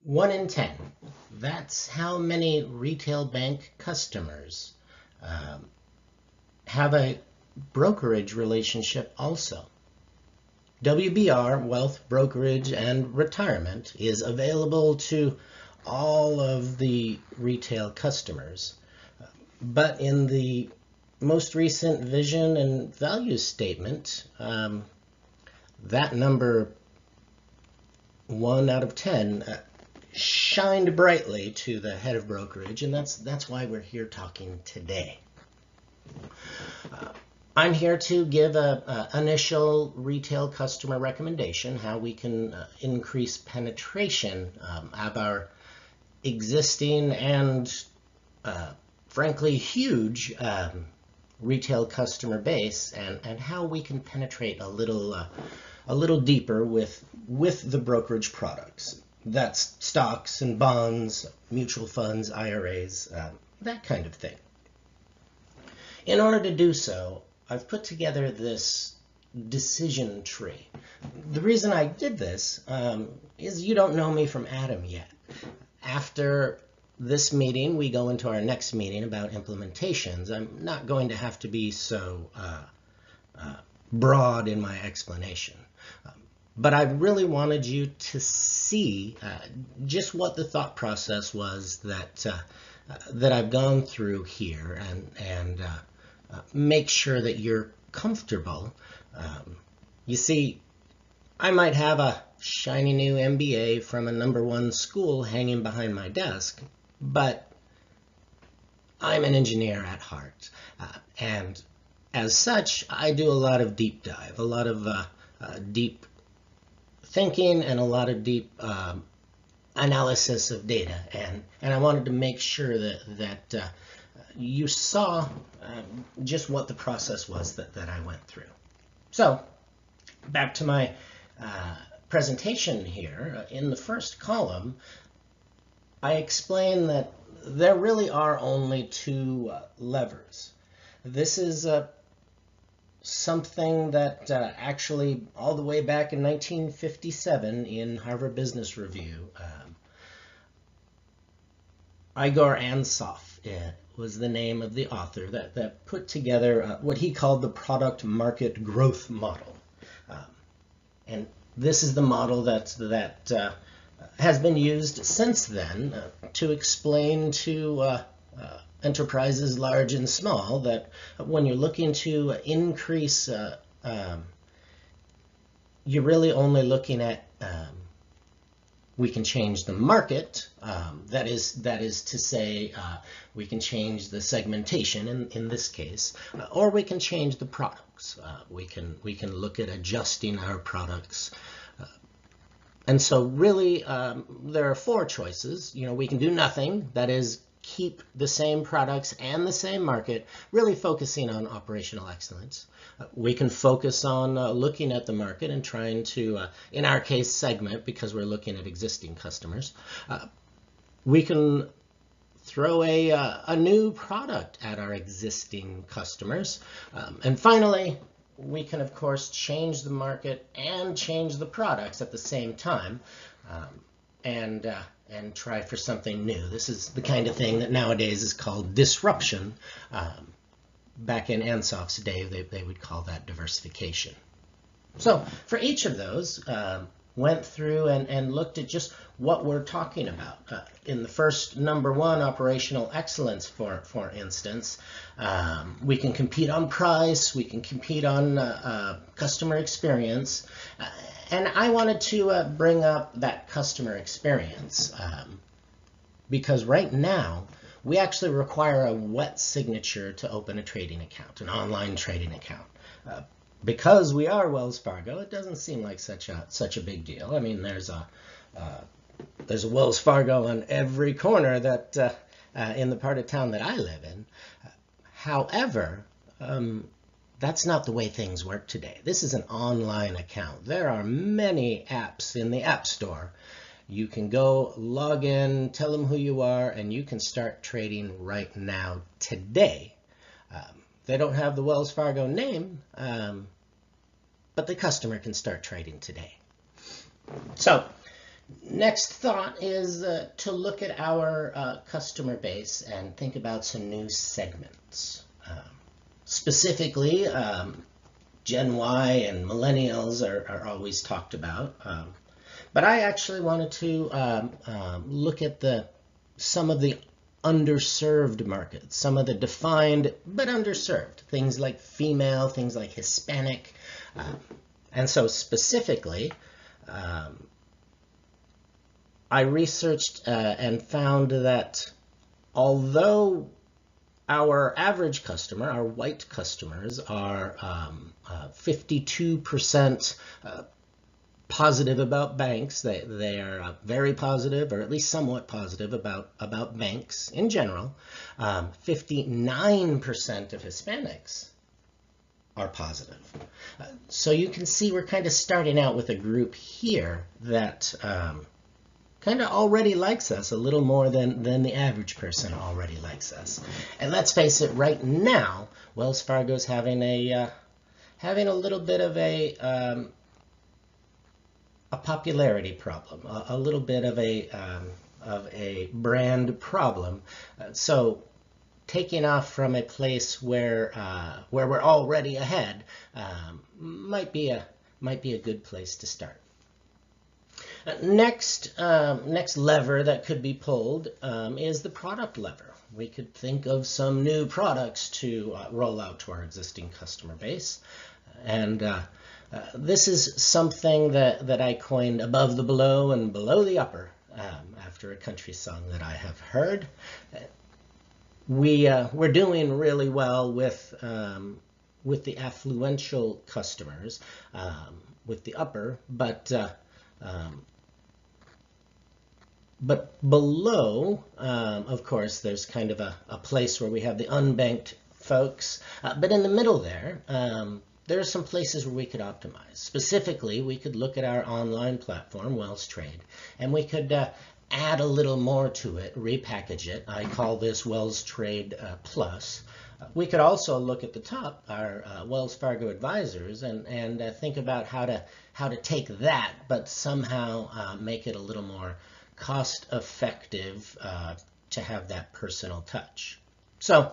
1 in 10. That's how many retail bank customers have a brokerage relationship also. WBR, Wealth, Brokerage, and Retirement is available to all of the retail customers. But in the most recent vision and value statement, that number 1 out of 10 shined brightly to the head of brokerage, and that's why we're here talking today. I'm here to give an initial retail customer recommendation, how we can increase penetration of our existing and frankly huge retail customer base, and how we can penetrate a little deeper with the brokerage products. That's stocks and bonds, mutual funds, IRAs, that kind of thing. In order to do so, I've put together this decision tree. The reason I did this is you don't know me from Adam yet. After this meeting, we go into our next meeting about implementations. I'm not going to have to be so broad in my explanation. But I really wanted you to see just what the thought process was that I've gone through here, and make sure that you're comfortable. You see, I might have a shiny new MBA from a #1 school hanging behind my desk, but I'm an engineer at heart. And as such, I do a lot of deep dive, a lot of deep thinking, and a lot of deep analysis of data. And I wanted to make sure that you saw just what the process was that I went through. So back to my presentation here. In the first column, I explain that there really are only 2 levers. This is something that actually all the way back in 1957 in Harvard Business Review, Igor Ansoff was the name of the author that put together what he called the product market growth model. And this is the model that has been used since then to explain to enterprises large and small that when you're looking to increase, you're really only looking at we can change the market, that is to say, we can change the segmentation in this case, or we can change the products. We can look at adjusting our products. And so really, there are 4 choices. We can do nothing, that is, keep the same products and the same market, really focusing on operational excellence. We can focus on looking at the market and trying to, in our case, segment, because we're looking at existing customers. We can throw a new product at our existing customers. And finally, we can, of course, change the market and change the products at the same time, and try for something new. This is the kind of thing that nowadays is called disruption. Back in Ansoff's day, they would call that diversification. So for each of those, went through and looked at just what we're talking about. In the first #1, operational excellence, for instance, we can compete on price, we can compete on customer experience, and I wanted to bring up that customer experience because right now we actually require a wet signature to open a trading account, an online trading account. Because we are Wells Fargo, it doesn't seem like such a big deal. I mean, there's a Wells Fargo on every corner that in the part of town that I live in. However, that's not the way things work today. This is an online account. There are many apps in the App Store. You can go log in, tell them who you are, and you can start trading right now, today. They don't have the Wells Fargo name, but the customer can start trading today. So Next thought is to look at our customer base and think about some new segments. Specifically, Gen Y and millennials are always talked about. But I actually wanted to look at some of the underserved markets, some of the defined but underserved, things like female, things like Hispanic. And so specifically, I researched and found that although our average customer, our white customers, are 52% positive about banks. They are very positive, or at least somewhat positive, about banks in general. 59% of Hispanics are positive. So you can see we're kind of starting out with a group here that kind of already likes us a little more than the average person already likes us. And let's face it, right now, Wells Fargo's having a little bit of a popularity problem, a little bit of a brand problem. So taking off from a place where we're already ahead might be a good place to start. Next lever that could be pulled is the product lever. We could think of some new products to roll out to our existing customer base. And this is something that I coined above the below and below the upper after a country song that I have heard. We're doing really well with the affluential customers, with the upper, but below, of course, there's kind of a place where we have the unbanked folks. But in the middle there are some places where we could optimize. Specifically, we could look at our online platform, Wells Trade, and we could add a little more to it, repackage it. I call this Wells Trade Plus. We could also look at the top, our Wells Fargo advisors, and think about how to take that, but somehow make it a little more cost-effective to have that personal touch. So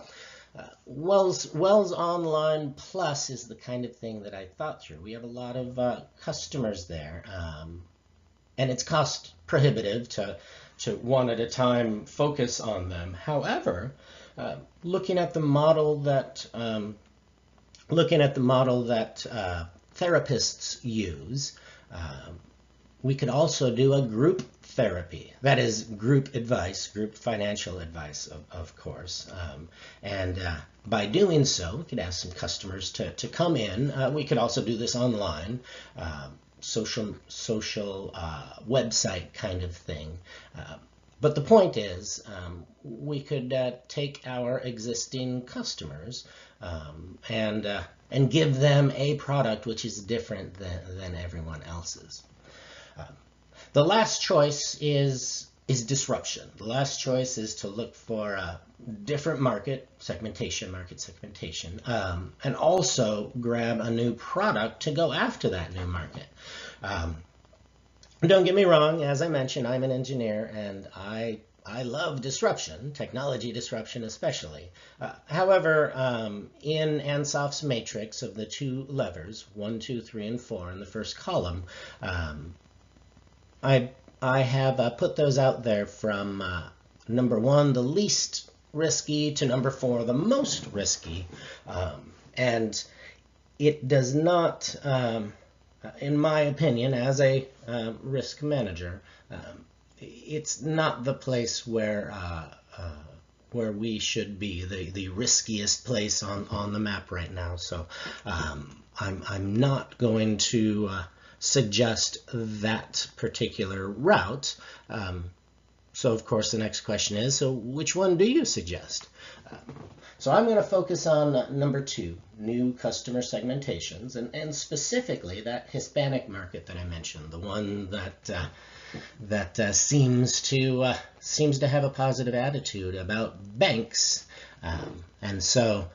Wells Online Plus is the kind of thing that I thought through. We have a lot of customers there, and it's cost prohibitive to one at a time focus on them. However, looking at the model that therapists use, we could also do a group therapy. That is group advice, group financial advice, of course. And by doing so, we could ask some customers to come in. We could also do this online, social website kind of thing. But the point is, we could take our existing customers and give them a product which is different than everyone else's. The last choice is disruption. The last choice is to look for a different market segmentation, and also grab a new product to go after that new market. Don't get me wrong, as I mentioned, I'm an engineer and I love disruption, technology disruption especially. However, in Ansof's matrix of the two levers, 1, 2, 3, and 4 in the first column, I have put those out there from number 1, the least risky, to number 4, the most risky. And it does not, in my opinion, as a risk manager, it's not the place where we should be, the riskiest place on the map right now. So I'm not going to suggest that particular route. So of course the next question is, so which one do you suggest? So I'm going to focus on number 2, new customer segmentations, and specifically that Hispanic market that I mentioned, the one that seems to have a positive attitude about banks. And so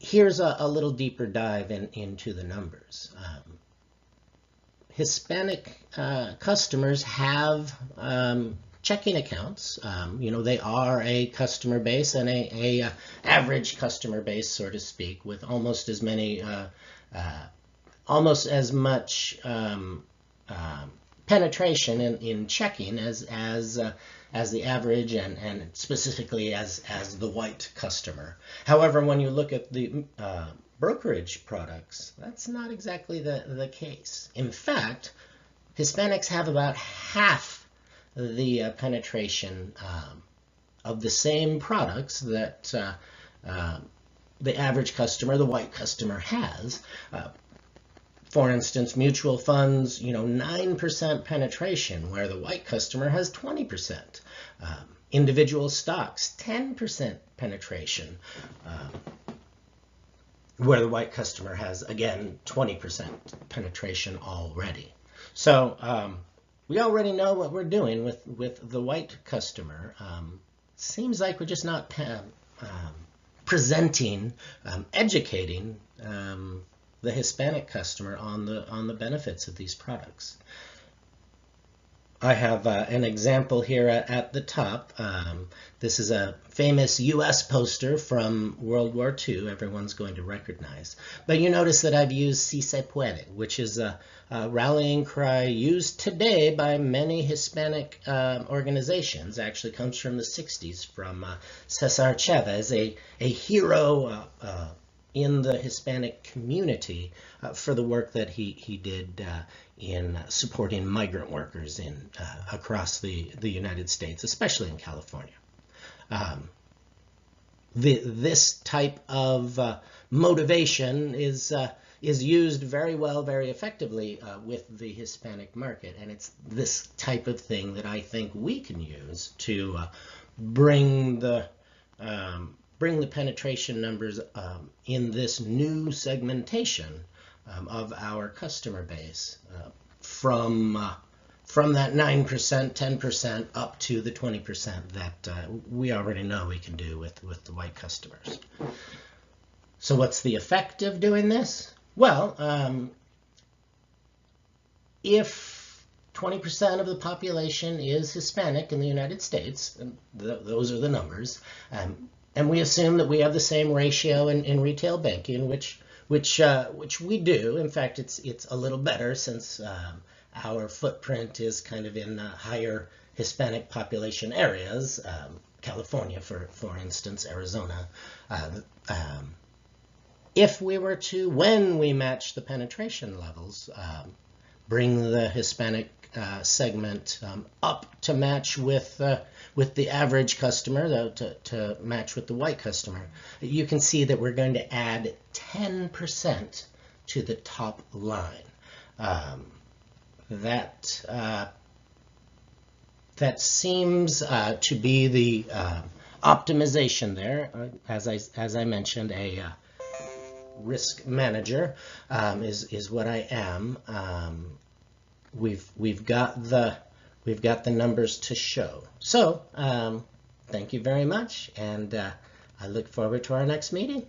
here's a little deeper dive into the numbers. Hispanic customers have checking accounts. They are a customer base and a average customer base, so to speak, with almost as many, almost as much penetration in checking as the average and specifically as the white customer. However, when you look at the brokerage products, that's not exactly the case. In fact, Hispanics have about half the penetration of the same products that the average customer, the white customer, has. For instance, mutual funds, 9% penetration, where the white customer has 20%. Individual stocks, 10% penetration, where the white customer has, again, 20% penetration already. So we already know what we're doing with the white customer. Seems like we're just not presenting, educating the Hispanic customer on the benefits of these products. I have an example here at the top. This is a famous U.S. poster from World War II. Everyone's going to recognize. But you notice that I've used Si se puede, which is a rallying cry used today by many Hispanic organizations. Actually comes from the 60s from Cesar Chavez, a hero in the Hispanic community for the work that he did in supporting migrant workers across the United States, especially in California. This type of motivation is used very well, very effectively with the Hispanic market, and it's this type of thing that I think we can use to bring the penetration numbers in this new segmentation of our customer base from that 9%, 10% up to the 20% that we already know we can do with the white customers. So what's the effect of doing this? Well, if 20% of the population is Hispanic in the United States, and those are the numbers, and we assume that we have the same ratio in retail banking, which we do. In fact, it's a little better since our footprint is kind of in higher Hispanic population areas, California, for instance, Arizona. If we were to, when we match the penetration levels, bring the Hispanic segment up to match with the average customer, to match with the white customer, you can see that we're going to add 10% to the top line. That seems to be the optimization there. As I mentioned, a risk manager is what I am. We've got the numbers to show. So thank you very much, and I look forward to our next meeting.